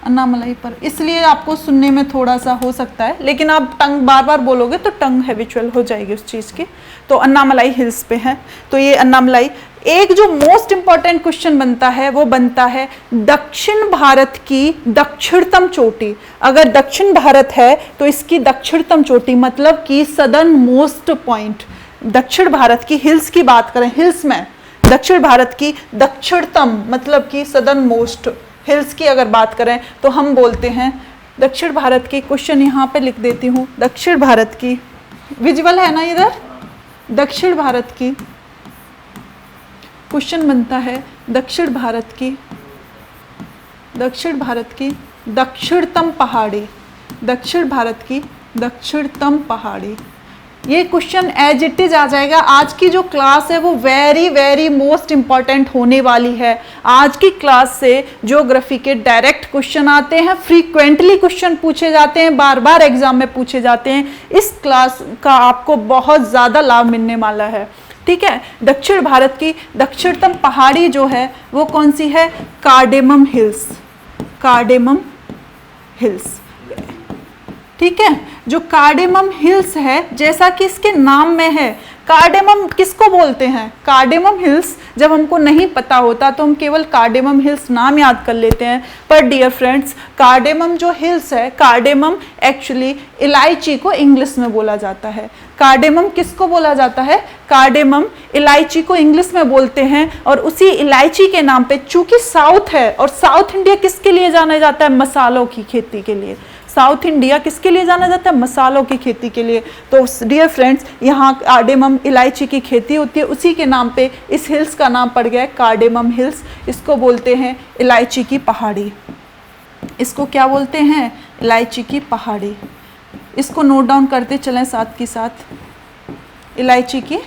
अन्नामलाई पर, इसलिए आपको सुनने में थोड़ा सा हो सकता है, लेकिन आप टंग बार बार बोलोगे तो टंग हैबिचुअल हो जाएगी उस चीज़ की। तो अन्नामलाई हिल्स पे है, तो ये अन्नामलाई। एक जो मोस्ट इंपॉर्टेंट क्वेश्चन बनता है वो बनता है दक्षिण भारत की दक्षिणतम चोटी, अगर दक्षिण भारत है तो इसकी दक्षिणतम चोटी मतलब कि सदर्न मोस्ट पॉइंट, दक्षिण भारत की हिल्स की बात करें, हिल्स में दक्षिण भारत की दक्षिणतम मतलब कि सदर्न मोस्ट हिल्स की अगर बात करें तो हम बोलते हैं दक्षिण भारत की, क्वेश्चन यहाँ पे लिख देती हूँ, दक्षिण भारत की, विजुअल है ना इधर, दक्षिण भारत की, क्वेश्चन बनता है दक्षिण भारत की दक्षिणतम पहाड़ी, दक्षिण भारत की दक्षिणतम पहाड़ी। ये क्वेश्चन एज इट इज आ जाएगा। आज की जो क्लास है वो वेरी वेरी मोस्ट इंपॉर्टेंट होने वाली है। आज की क्लास से ज्योग्राफी के डायरेक्ट क्वेश्चन आते हैं, फ्रीक्वेंटली क्वेश्चन पूछे जाते हैं, बार बार एग्जाम में पूछे जाते हैं। इस क्लास का आपको बहुत ज़्यादा लाभ मिलने वाला है, ठीक है। दक्षिण भारत की दक्षिणतम पहाड़ी जो है वो कौन सी है, कार्डेमम हिल्स, कार्डेमम हिल्स, ठीक है। जो कार्डेमम हिल्स है जैसा कि इसके नाम में है, कार्डेमम किसको बोलते हैं, कार्डेमम हिल्स जब हमको नहीं पता होता तो हम केवल कार्डेमम हिल्स नाम याद कर लेते हैं, पर डियर फ्रेंड्स कार्डेमम जो हिल्स है, कार्डेमम एक्चुअली इलायची को इंग्लिश में बोला जाता है। कार्डेमम किसको बोला जाता है, कार्डेमम इलायची को इंग्लिश में बोलते हैं, और उसी इलायची के नाम पे चूंकि साउथ है, और साउथ इंडिया किसके लिए जाना जाता है, मसालों की खेती के लिए। साउथ इंडिया किसके लिए जाना जाता है, मसालों की खेती के लिए। तो डियर फ्रेंड्स यहाँ कार्डेमम इलायची की खेती होती है, उसी के नाम पे इस हिल्स का नाम पड़ गया है कार्डेमम हिल्स। इसको बोलते हैं इलायची की पहाड़ी, इसको क्या बोलते हैं, इलायची की पहाड़ी। इसको नोट डाउन करते चलें साथ के साथ, इलायची की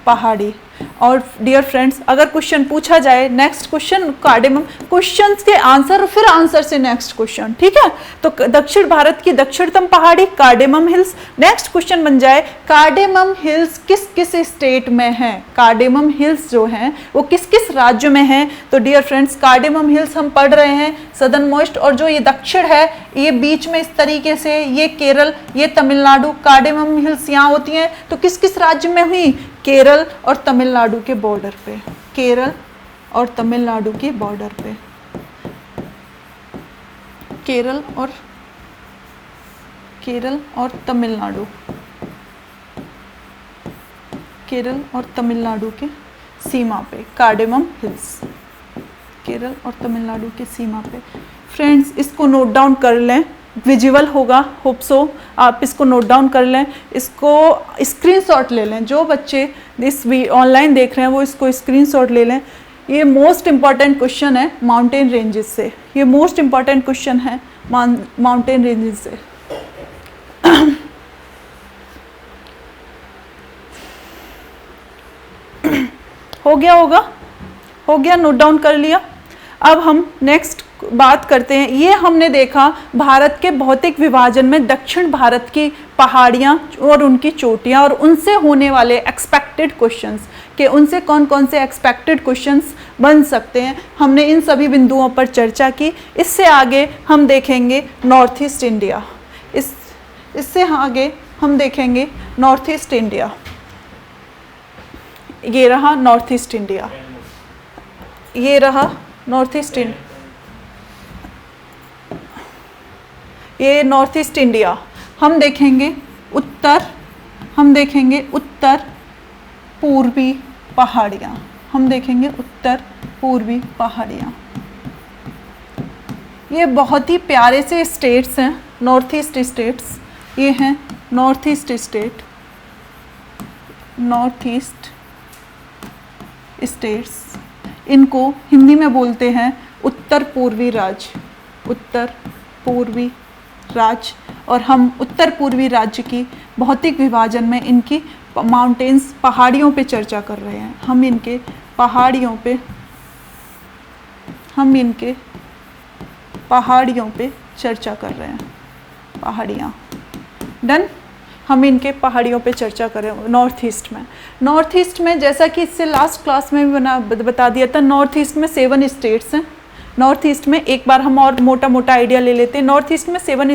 पहाड़ी। और डियर फ्रेंड्स अगर क्वेश्चन पूछा जाए, नेक्स्ट क्वेश्चन कार्डेमम, क्वेश्चंस के आंसर फिर आंसर से नेक्स्ट क्वेश्चन, ठीक है। तो दक्षिण भारत की दक्षिणतम पहाड़ी कार्डेमम हिल्स। नेक्स्ट क्वेश्चन बन जाए कार्डेमम हिल्स किस किस स्टेट में है, कार्डेमम हिल्स जो हैं वो किस किस राज्य में हैं। तो डियर फ्रेंड्स कार्डेमम हिल्स हम पढ़ रहे हैं सदर्न मोस्ट, और जो ये दक्षिण है ये बीच में इस तरीके से, ये केरल, ये तमिलनाडु, कार्डेमम हिल्स यहाँ होती हैं। तो किस किस राज्य में हुई, केरल और तमिलनाडु के बॉर्डर पे, केरल और तमिलनाडु की बॉर्डर पे, केरल और तमिलनाडु, केरल और तमिलनाडु के सीमा पे कार्डेमम हिल्स, केरल और तमिलनाडु की सीमा पे। फ्रेंड्स इसको नोट डाउन कर लें, विजुअल होगा, होप सो आप इसको नोट डाउन कर लें, इसको स्क्रीनशॉट ले लें। जो बच्चे इस ऑनलाइन देख रहे हैं वो इसको स्क्रीनशॉट ले लें। ये मोस्ट इंपॉर्टेंट क्वेश्चन है माउंटेन रेंजेस से, ये मोस्ट इंपॉर्टेंट क्वेश्चन है माउंटेन रेंजेस से। हो गया होगा, हो गया, नोट डाउन कर लिया। अब हम नेक्स्ट बात करते हैं। ये हमने देखा भारत के भौतिक विभाजन में दक्षिण भारत की पहाड़ियाँ और उनकी चोटियाँ और उनसे होने वाले एक्सपेक्टेड क्वेश्चंस, कि उनसे कौन कौन से एक्सपेक्टेड क्वेश्चंस बन सकते हैं। हमने इन सभी बिंदुओं पर चर्चा की। इससे आगे हम देखेंगे नॉर्थ ईस्ट इंडिया, इससे आगे हम देखेंगे नॉर्थ ईस्ट इंडिया। ये रहा नॉर्थ ईस्ट इंडिया, ये रहा नॉर्थ ईस्ट इंडिया, ये नॉर्थ ईस्ट इंडिया। हम देखेंगे उत्तर पूर्वी पहाड़ियाँ, हम देखेंगे उत्तर पूर्वी पहाड़ियाँ। ये बहुत ही प्यारे से स्टेट्स हैं, नॉर्थ ईस्ट स्टेट्स। ये हैं north east state, north east states. इनको हिंदी में बोलते हैं उत्तर पूर्वी राज्य, उत्तर पूर्वी राज्य। और हम उत्तर पूर्वी राज्य की भौतिक विभाजन में इनकी माउंटेन्स, पहाड़ियों पे चर्चा कर रहे हैं। हम इनके पहाड़ियों पे चर्चा कर रहे हैं। पहाड़ियाँ, डन। हम इनके पहाड़ियों पे चर्चा करें। नॉर्थ ईस्ट में जैसा कि इससे लास्ट क्लास में भी बता दिया था, नॉर्थ ईस्ट में 7 स्टेट्स हैं। नॉर्थ ईस्ट में एक बार हम और मोटा मोटा आइडिया ले लेते हैं। नॉर्थ ईस्ट में 7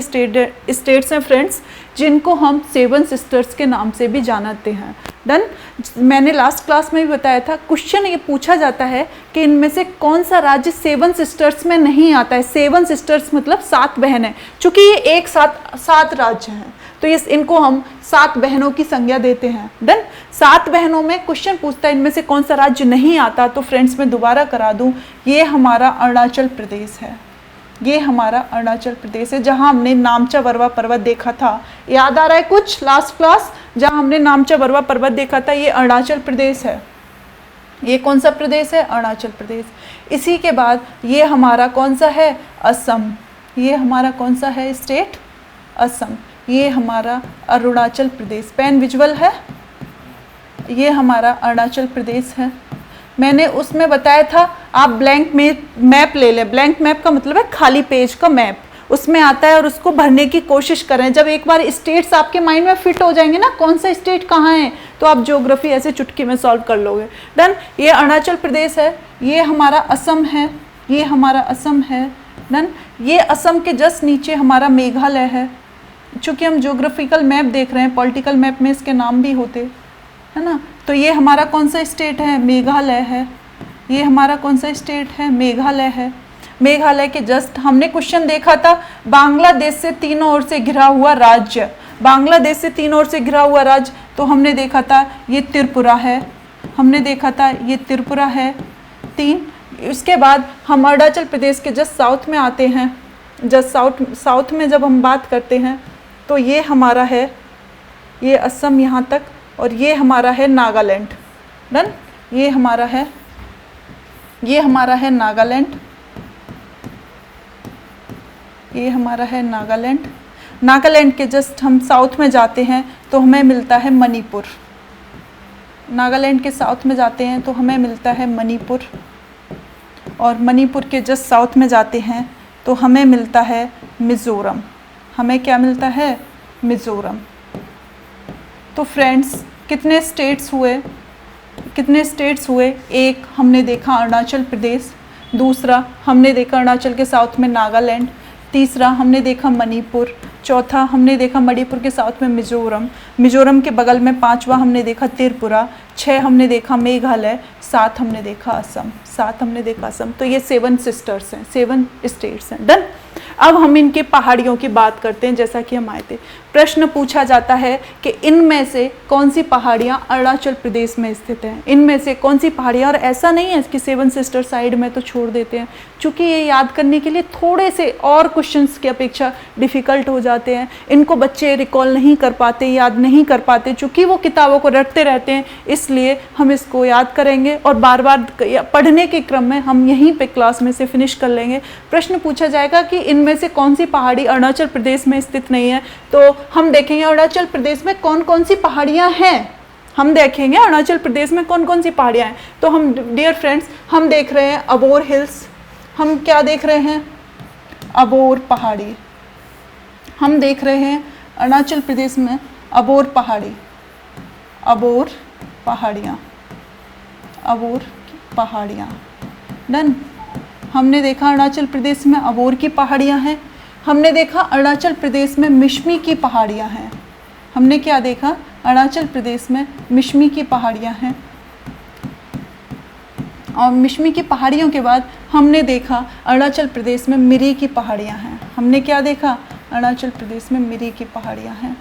स्टेट्स हैं फ्रेंड्स, जिनको हम 7 सिस्टर्स के नाम से भी जानते हैं। डन। मैंने लास्ट क्लास में भी बताया था, क्वेश्चन ये पूछा जाता है कि इनमें से कौन सा राज्य 7 सिस्टर्स में नहीं आता है। 7 सिस्टर्स मतलब 7 बहनें, चूंकि ये एक साथ 7 राज्य हैं तो इनको हम 7 बहनों की संज्ञा देते हैं। डन। 7 बहनों में क्वेश्चन पूछता है इनमें से कौन सा राज्य नहीं आता, तो फ्रेंड्स मैं दोबारा करा दूं, ये हमारा अरुणाचल प्रदेश है। ये हमारा अरुणाचल प्रदेश है, जहां हमने नामचा बरवा पर्वत देखा था। याद आ रहा है कुछ लास्ट क्लास, जहां हमने नामचा बरवा पर्वत देखा था, ये अरुणाचल प्रदेश है। ये कौन सा प्रदेश है? अरुणाचल प्रदेश। इसी के बाद ये हमारा कौन सा है? असम। ये हमारा कौन सा है स्टेट? असम। ये हमारा अरुणाचल प्रदेश। पेन विजुअल है? ये हमारा अरुणाचल प्रदेश है। मैंने उसमें बताया था आप ब्लैंक मैप ले लें। ब्लैंक मैप का मतलब है खाली पेज का मैप, उसमें आता है और उसको भरने की कोशिश करें। जब एक बार स्टेट्स आपके माइंड में फिट हो जाएंगे ना, कौन सा स्टेट कहाँ है, तो आप ज्योग्राफी ऐसे चुटकी में सॉल्व कर लोगे। डन। ये अरुणाचल प्रदेश है। ये हमारा असम है। ये हमारा असम है। डन। ये असम के जस्ट नीचे हमारा मेघालय है। चूँकि हम ज्योग्राफिकल मैप देख रहे हैं, पॉलिटिकल मैप में इसके नाम भी होते है ना। तो ये हमारा कौन सा स्टेट है? मेघालय है। ये हमारा कौन सा स्टेट है? मेघालय है। मेघालय के जस्ट हमने क्वेश्चन देखा था, बांग्लादेश से तीनों ओर से घिरा हुआ राज्य। बांग्लादेश से तीनों ओर से घिरा हुआ राज्य, तो हमने देखा था ये त्रिपुरा है। हमने देखा था ये त्रिपुरा है। 3। इसके बाद हम अरुणाचल प्रदेश के जस्ट साउथ में आते हैं। जस्ट साउथ में जब हम बात करते हैं तो ये हमारा है, ये असम यहाँ तक, और ये हमारा है नागालैंड। डन। ये हमारा है नागालैंड। ये हमारा है नागालैंड। नागालैंड के जस्ट हम साउथ में जाते हैं तो हमें मिलता है मणिपुर। नागालैंड के साउथ में जाते हैं तो हमें मिलता है मणिपुर, और मणिपुर के जस्ट साउथ में जाते हैं तो हमें मिलता है मिज़ोरम। हमें क्या मिलता है? मिज़ोरम। तो फ्रेंड्स कितने स्टेट्स हुए? एक हमने देखा अरुणाचल प्रदेश, दूसरा हमने देखा अरुणाचल के साउथ में नागालैंड, तीसरा हमने देखा मणिपुर, चौथा हमने देखा मणिपुर के साउथ में मिज़ोरम के बगल में 5वां हमने देखा त्रिपुरा, 6 हमने देखा मेघालय, 7 हमने देखा असम। तो ये 7 सिस्टर्स हैं, 7 स्टेट्स हैं। डन। अब हम इनके पहाड़ियों की बात करते हैं। जैसा कि हम आए थे, प्रश्न पूछा जाता है कि इनमें से कौन सी पहाड़ियाँ अरुणाचल प्रदेश में स्थित हैं। इनमें से कौन सी पहाड़ियाँ, और ऐसा नहीं है कि 7 सिस्टर साइड में तो छोड़ देते हैं, क्योंकि ये याद करने के लिए थोड़े से और क्वेश्चंस की अपेक्षा डिफ़िकल्ट हो जाते हैं। इनको बच्चे रिकॉल नहीं कर पाते, याद नहीं कर पाते, चूँकि वो किताबों को रटते रहते हैं। इसलिए हम इसको याद करेंगे और बार बार पढ़ने के क्रम में हम यहीं पे क्लास में से फिनिश कर लेंगे। प्रश्न पूछा जाएगा कि इनमें से कौन सी पहाड़ी अरुणाचल प्रदेश में स्थित नहीं है, तो हम देखेंगे अरुणाचल प्रदेश में कौन कौन सी पहाड़ियाँ हैं। हम देखेंगे अरुणाचल प्रदेश में कौन कौन सी पहाड़ियाँ हैं। तो हम डियर फ्रेंड्स, हम देख रहे हैं अबोर हिल्स। हम क्या देख रहे हैं? अबोर पहाड़ी। हम देख रहे हैं अरुणाचल प्रदेश में अबोर पहाड़ी। अबोर पहाड़ियाँ। डन। हमने देखा अरुणाचल प्रदेश में अबोर की पहाड़ियाँ हैं। हमने देखा अरुणाचल प्रदेश में मिश्मी की पहाड़ियाँ हैं। हमने क्या देखा? अरुणाचल प्रदेश में मिश्मी की पहाड़ियाँ हैं। और मिश्मी की पहाड़ियों के बाद हमने देखा अरुणाचल प्रदेश में मिरी की पहाड़ियाँ हैं। हमने क्या देखा? अरुणाचल प्रदेश में मिरी की पहाड़ियाँ हैं।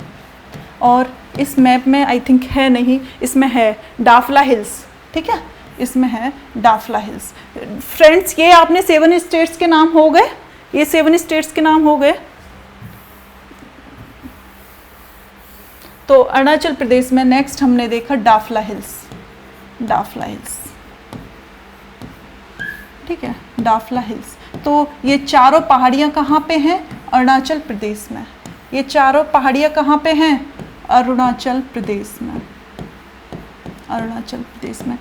और इस मैप में आई थिंक है नहीं, इसमें है डाफला हिल्स। ठीक है, इसमें है डाफला हिल्स। फ्रेंड्स, ये आपने 7 स्टेट्स के नाम हो गए। ये 7 स्टेट्स के नाम हो गए। तो अरुणाचल प्रदेश में नेक्स्ट हमने देखा डाफला हिल्स। ठीक है, डाफला हिल्स। तो ये चारों पहाड़ियाँ कहाँ पे हैं? अरुणाचल प्रदेश में। ये चारों पहाड़ियाँ कहाँ पे हैं? अरुणाचल प्रदेश में, अरुणाचल प्रदेश में।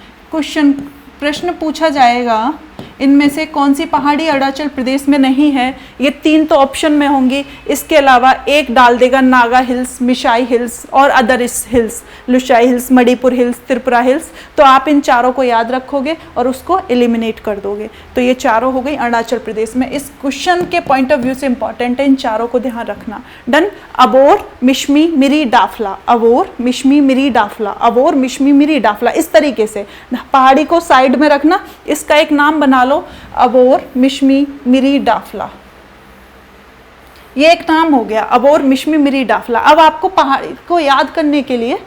प्रश्न पूछा जाएगा इनमें से कौन सी पहाड़ी अरुणाचल प्रदेश में नहीं है। ये 3 तो ऑप्शन में होंगी, इसके अलावा एक डाल देगा नागा हिल्स, मिशाई हिल्स और other hills, Lushai hills, Manipur hills, Tripura hills. तो आप इन चारों को याद रखोगे और उसको एलिमिनेट कर दोगे। तो ये चारों हो गई अरुणाचल प्रदेश में। इस क्वेश्चन के पॉइंट ऑफ व्यू से इंपॉर्टेंट है, इन चारों को ध्यान रखना। डन। अबोर, मिश्मी, मिरी, डाफला, अबोर, मिश्मी, मिरी, डाफला, अबोर, मिश्मी, मिरी, डाफला। इस तरीके से पहाड़ी को साइड में रखना, इसका एक नाम बना लो, अबोर, मिश्मी, मिरी, डाफला। ये एक नाम हो गया, अबोर, मिश्मी, मिरी, डाफला। अब आपको पहाड़ी को याद करने के लिए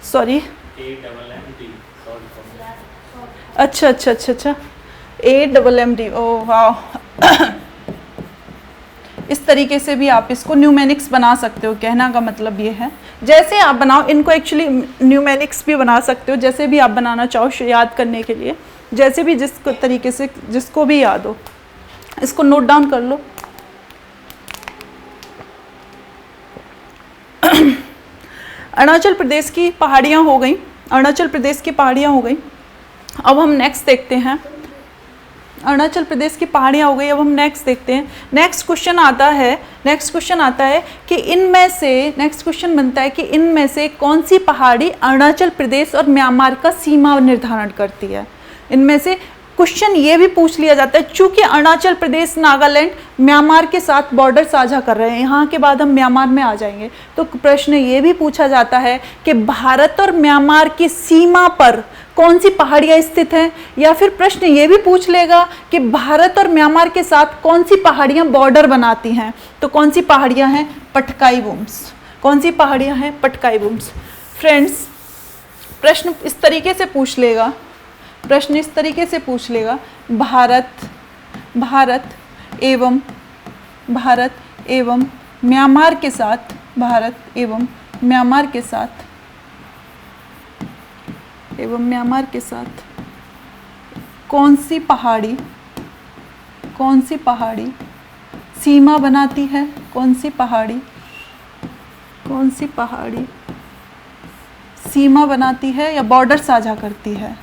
सॉरी, अच्छा अच्छा अच्छा अच्छा, AMMD, ओ वाह। इस तरीके से भी आप इसको न्यूमेनिक्स बना सकते हो, कहना का मतलब ये है। जैसे आप बनाओ इनको, एक्चुअली न्यूमेनिक्स भी बना सकते हो, जैसे भी आप बनाना चाहो याद करने के लिए, जैसे भी जिस तरीके से जिसको भी याद हो। इसको नोट डाउन कर लो। अरुणाचल प्रदेश की पहाड़ियाँ हो गई, अरुणाचल प्रदेश की पहाड़ियाँ हो गई। अब हम नेक्स्ट देखते हैं, अरुणाचल प्रदेश की पहाड़ियाँ हो गई। अब हम नेक्स्ट देखते हैं। नेक्स्ट क्वेश्चन आता है कि इनमें से, नेक्स्ट क्वेश्चन बनता है कि इनमें से कौन सी पहाड़ी अरुणाचल प्रदेश और म्यांमार का सीमा निर्धारण करती है। इनमें से क्वेश्चन ये भी पूछ लिया जाता है, चूंकि अरुणाचल प्रदेश, नागालैंड म्यांमार के साथ बॉर्डर साझा कर रहे हैं, यहाँ के बाद हम म्यांमार में आ जाएंगे, तो प्रश्न ये भी पूछा जाता है कि भारत और म्यांमार की सीमा पर कौन सी पहाड़ियाँ स्थित हैं। या फिर प्रश्न ये भी पूछ लेगा कि भारत और म्यांमार के साथ कौन सी पहाड़ियाँ बॉर्डर बनाती हैं। तो कौन सी पहाड़ियाँ हैं? पटकाई बुम्स। कौन सी पहाड़ियाँ हैं? पटकाई बुम्स। फ्रेंड्स, प्रश्न इस तरीके से पूछ लेगा, प्रश्न इस तरीके से पूछ लेगा, भारत एवं म्यांमार के साथ, भारत एवं म्यांमार के साथ कौन सी पहाड़ी सीमा बनाती है? कौन सी पहाड़ी सीमा बनाती है या बॉर्डर साझा करती है?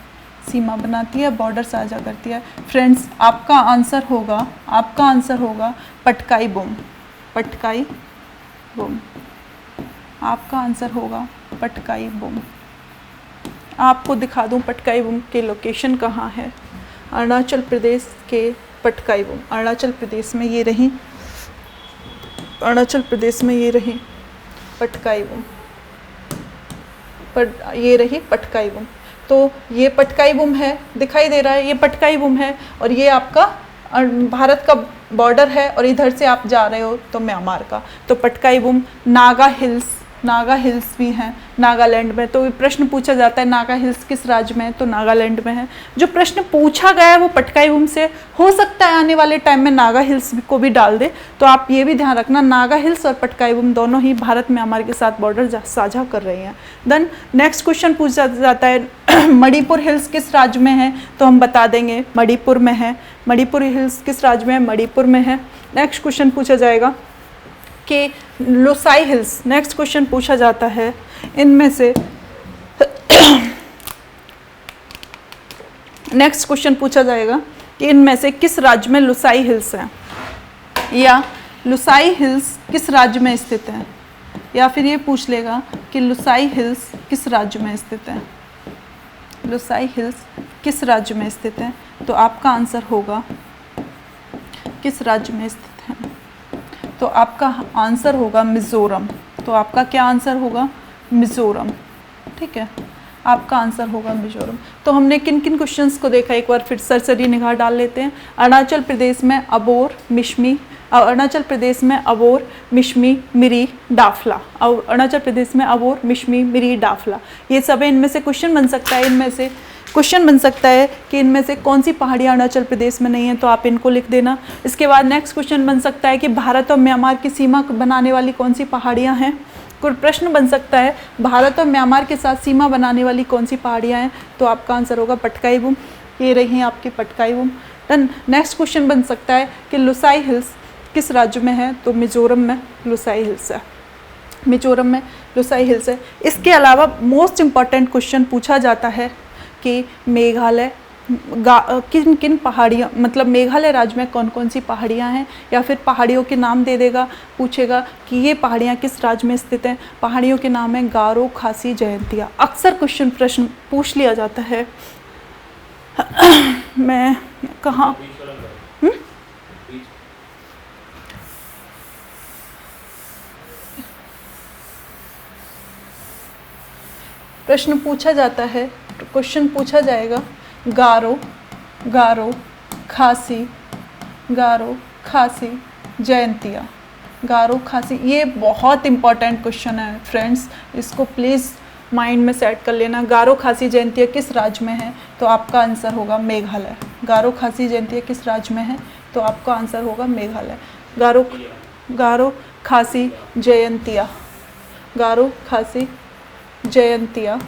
सीमा बनाती है, बॉर्डर साझा करती है। फ्रेंड्स, आपका आंसर होगा पटकाई बुम। आपका आंसर होगा पटकाई बुम। आपको दिखा दूं पटकाई बुम की लोकेशन कहाँ है। अरुणाचल प्रदेश के पटकाई बुम, अरुणाचल प्रदेश में ये रही, पटकाई बुम, ये रही पटकाई बुम। तो ये पटकाई बुम है, दिखाई दे रहा है, ये पटकाई बुम है, और ये आपका भारत का बॉर्डर है, और इधर से आप जा रहे हो तो म्यांमार का। तो पटकाई बुम, नागा हिल्स भी हैं नागालैंड में। तो प्रश्न पूछा जाता है नागा हिल्स किस राज्य में है? तो नागालैंड में है। जो प्रश्न पूछा गया है वो पटकाई बुम से, हो सकता है आने वाले टाइम में नागा हिल्स को भी डाल दे। तो आप ये भी ध्यान रखना, नागा हिल्स और पटकाई बुम दोनों ही भारत म्यांमार के साथ बॉर्डर साझा कर रही हैं। देन नेक्स्ट क्वेश्चन पूछा जाता है मणिपुर हिल्स किस राज्य में है? तो हम बता देंगे मणिपुर में है। मणिपुर हिल्स किस राज्य में है? मणिपुर में है। नेक्स्ट क्वेश्चन पूछा जाएगा कि लोसाई हिल्स, नेक्स्ट क्वेश्चन पूछा जाता है इनमें से नेक्स्ट क्वेश्चन पूछा जाएगा कि इनमें से किस राज्य में लोसाई हिल्स है, या लोसाई हिल्स किस राज्य में स्थित है, या फिर ये पूछ लेगा कि लोसाई हिल्स किस राज्य में स्थित है। लोसाई हिल्स किस राज्य में स्थित है? तो आपका आंसर होगा किस राज्य में स्थित है? तो आपका आंसर होगा मिज़ोरम। तो आपका क्या आंसर होगा? मिज़ोरम। ठीक है, आपका आंसर होगा मिज़ोरम। तो हमने किन किन क्वेश्चंस को देखा, एक बार फिर सरसरी निगाह डाल लेते हैं। अरुणाचल प्रदेश में अबोर, मिश्मी, अरुणाचल प्रदेश में अबोर, मिश्मी, मिरी, डाफला, और अरुणाचल प्रदेश में अबोर, मिश्मी, मिरी, डाफला, ये सब है। इनमें से क्वेश्चन बन सकता है, इनमें से क्वेश्चन बन सकता है कि इनमें से कौन सी पहाड़ियाँ अरुणाचल प्रदेश में नहीं है, तो आप इनको लिख देना। इसके बाद नेक्स्ट क्वेश्चन बन सकता है कि भारत और म्यांमार की सीमा बनाने वाली कौन सी पहाड़ियाँ हैं। कोई प्रश्न बन सकता है भारत और म्यांमार के साथ सीमा बनाने वाली कौन सी पहाड़ियाँ हैं, तो आपका आंसर होगा पटकाई बुम। ये रही हैं आपकी Patkai Bum. Done. Next question बन सकता है कि लुसाई हिल्स किस राज्य में है, तो मिजोरम में लुसाई हिल्स है, मिजोरम में लुसाई हिल्स है। इसके अलावा मोस्ट इम्पॉर्टेंट क्वेश्चन पूछा जाता है कि मेघालय किन किन पहाड़ियाँ, मतलब मेघालय राज्य में कौन कौन सी पहाड़ियाँ हैं, या फिर पहाड़ियों के नाम दे देगा, पूछेगा कि ये पहाड़ियाँ किस राज्य में स्थित हैं। पहाड़ियों के नाम है गारो, खासी, जयंतिया। अक्सर प्रश्न पूछ लिया जाता है। मैं कहाँ प्रश्न पूछा जाता है, क्वेश्चन पूछा जाएगा गारो, गारो, खासी, गारो, खासी, जयंतिया, गारो, खासी। ये बहुत इंपॉर्टेंट क्वेश्चन है फ्रेंड्स, इसको प्लीज़ माइंड में सेट कर लेना। गारो, खासी, जयंतिया किस राज्य में है, तो आपका आंसर होगा मेघालय। गारो, खासी, जयंतिया किस राज्य में है, तो आपका आंसर होगा मेघालय। गारो, गारो, खासी, जयंतिया, गारो, खासी, जयंतिया,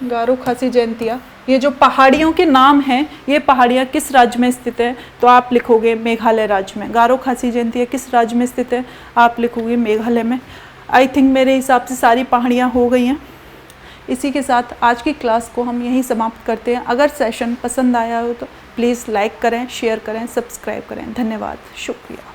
गारो, खासी, जयंतिया। ये जो पहाड़ियों के नाम हैं, ये पहाड़ियाँ किस राज्य में स्थित है, तो आप लिखोगे मेघालय राज्य में। गारो, खासी, जयंतिया किस राज्य में स्थित है, आप लिखोगे मेघालय में। आई थिंक मेरे हिसाब से सारी पहाड़ियाँ हो गई हैं। इसी के साथ आज की क्लास को हम यहीं समाप्त करते हैं। अगर सेशन पसंद आया हो तो प्लीज़ लाइक करें, शेयर करें, सब्सक्राइब करें। धन्यवाद, शुक्रिया।